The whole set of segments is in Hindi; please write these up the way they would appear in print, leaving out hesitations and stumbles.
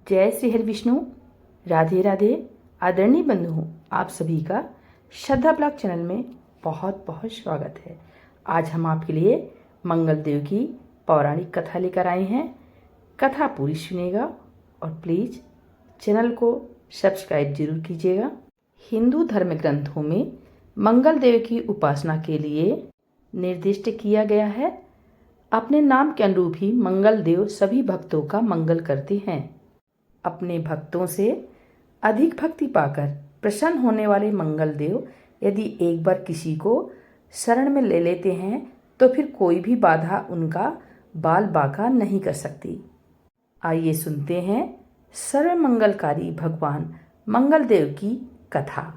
जय श्री हरि विष्णु। राधे राधे। आदरणीय बंधुओं, आप सभी का श्रद्धा ब्लॉग चैनल में बहुत बहुत स्वागत है। आज हम आपके लिए मंगलदेव की पौराणिक कथा लेकर आए हैं। कथा पूरी सुनिएगा और प्लीज़ चैनल को सब्सक्राइब जरूर कीजिएगा। हिंदू धर्म ग्रंथों में मंगलदेव की उपासना के लिए निर्दिष्ट किया गया है। अपने नाम के अनुरूप ही मंगलदेव सभी भक्तों का मंगल करते हैं। अपने भक्तों से अधिक भक्ति पाकर प्रसन्न होने वाले मंगलदेव यदि एक बार किसी को शरण में ले लेते हैं तो फिर कोई भी बाधा उनका बाल बांका नहीं कर सकती। आइए सुनते हैं सर्व मंगलकारी भगवान मंगलदेव की कथा।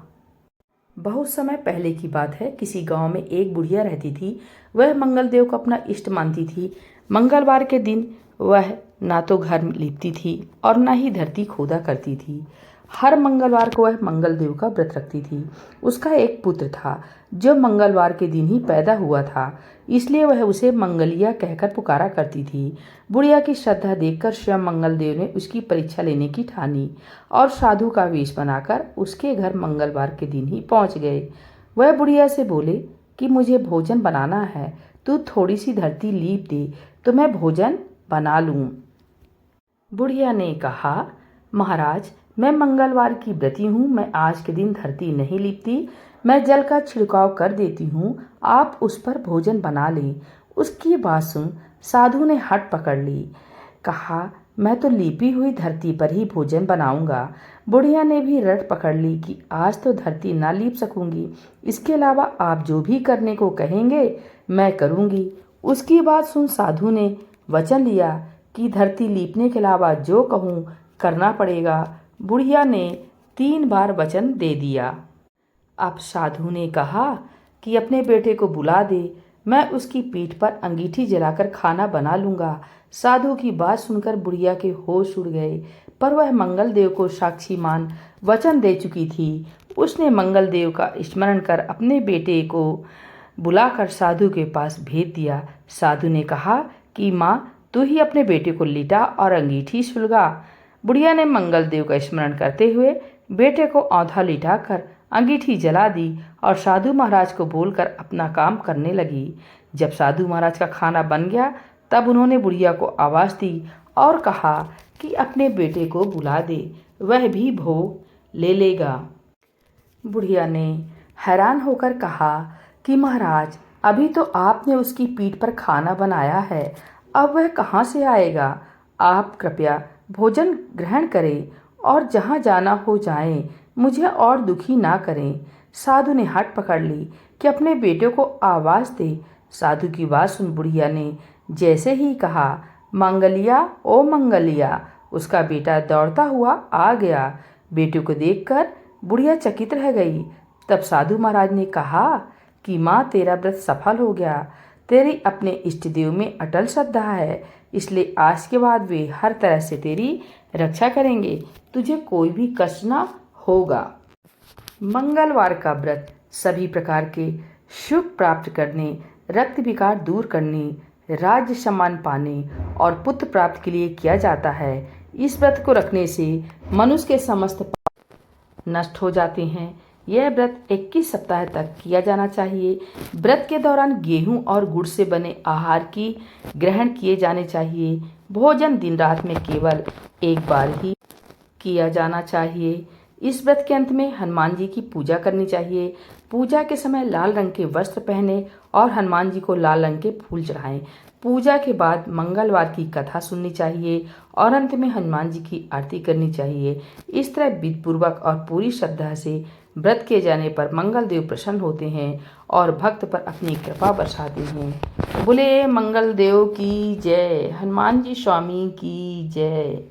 बहुत समय पहले की बात है। किसी गांव में एक बुढ़िया रहती थी। वह मंगलदेव को अपना इष्ट मानती थी। मंगलवार के दिन वह ना तो घर लीपती थी और ना ही धरती खोदा करती थी। हर मंगलवार को वह मंगलदेव का व्रत रखती थी। उसका एक पुत्र था जो मंगलवार के दिन ही पैदा हुआ था, इसलिए वह उसे मंगलिया कहकर पुकारा करती थी। बुढ़िया की श्रद्धा देखकर स्वयं मंगलदेव ने उसकी परीक्षा लेने की ठानी और साधु का वेश बनाकर उसके घर मंगलवार के दिन ही पहुंच गए। वह बुढ़िया से बोले कि मुझे भोजन बनाना है, तू थोड़ी सी धरती लीप दे तो मैं भोजन बना लूं। बुढ़िया ने कहा, महाराज, मैं मंगलवार की व्रती हूँ। मैं आज के दिन धरती नहीं लीपती, मैं जल का छिड़काव कर देती हूँ, आप उस पर भोजन बना लें। उसकी बात सुन साधु ने हट पकड़ ली। कहा, मैं तो लीपी हुई धरती पर ही भोजन बनाऊंगा। बुढ़िया ने भी रट पकड़ ली कि आज तो धरती ना लीप सकूंगी, इसके अलावा आप जो भी करने को कहेंगे मैं करूंगी। उसकी बात सुन साधु ने वचन लिया कि धरती लीपने के अलावा जो कहूँ करना पड़ेगा। बुढ़िया ने 3 बार वचन दे दिया। अब साधु ने कहा कि अपने बेटे को बुला दे, मैं उसकी पीठ पर अंगीठी जलाकर खाना बना लूँगा। साधु की बात सुनकर बुढ़िया के होश उड़ गए, पर वह मंगलदेव को साक्षी मान वचन दे चुकी थी। उसने मंगलदेव का स्मरण कर अपने बेटे को बुलाकर साधु के पास भेज दिया। साधु ने कहा कि माँ, तू ही अपने बेटे को लिटा और अंगीठी सुलगा। बुढ़िया ने मंगलदेव का स्मरण करते हुए बेटे को औंधा लिटाकर अंगीठी जला दी और साधु महाराज को बोलकर अपना काम करने लगी। जब साधु महाराज का खाना बन गया तब उन्होंने बुढ़िया को आवाज़ दी और कहा कि अपने बेटे को बुला दे, वह भी भोग ले लेगा। बुढ़िया ने हैरान होकर कहा कि महाराज, अभी तो आपने उसकी पीठ पर खाना बनाया है, अब वह कहाँ से आएगा। आप कृपया भोजन ग्रहण करें और जहाँ जाना हो जाएं, मुझे और दुखी ना करें। साधु ने हट पकड़ ली कि अपने बेटे को आवाज़ दे। साधु की बात सुन बुढ़िया ने जैसे ही कहा, मंगलिया ओ मंगलिया, उसका बेटा दौड़ता हुआ आ गया। बेटे को देखकर बुढ़िया चकित रह गई। तब साधु महाराज ने कहा कि माँ, तेरा व्रत सफल हो गया। तेरी अपने इष्ट देव में अटल श्रद्धा है, इसलिए आज के बाद वे हर तरह से तेरी रक्षा करेंगे, तुझे कोई भी कष्ट ना होगा। मंगलवार का व्रत सभी प्रकार के सुख प्राप्त करने, रक्त विकार दूर करने, राज्य सम्मान पाने और पुत्र प्राप्त के लिए किया जाता है। इस व्रत को रखने से मनुष्य के समस्त पाप नष्ट हो जाते हैं। यह व्रत 21 सप्ताह तक किया जाना चाहिए। व्रत के दौरान गेहूं और गुड़ से बने आहार की ग्रहण किए जाने चाहिए। भोजन दिन रात में केवल एक बार ही किया जाना चाहिए। इस व्रत के अंत में हनुमान जी की पूजा करनी चाहिए। पूजा के समय लाल रंग के वस्त्र पहने और हनुमान जी को लाल रंग के फूल चढ़ाएं। पूजा के बाद मंगलवार की कथा सुननी चाहिए और अंत में हनुमान जी की आरती करनी चाहिए। इस तरह विधिपूर्वक और पूरी श्रद्धा से व्रत किए जाने पर मंगलदेव प्रसन्न होते हैं और भक्त पर अपनी कृपा बरसाते हैं। बोले मंगलदेव की जय, हनुमान जी स्वामी की जय।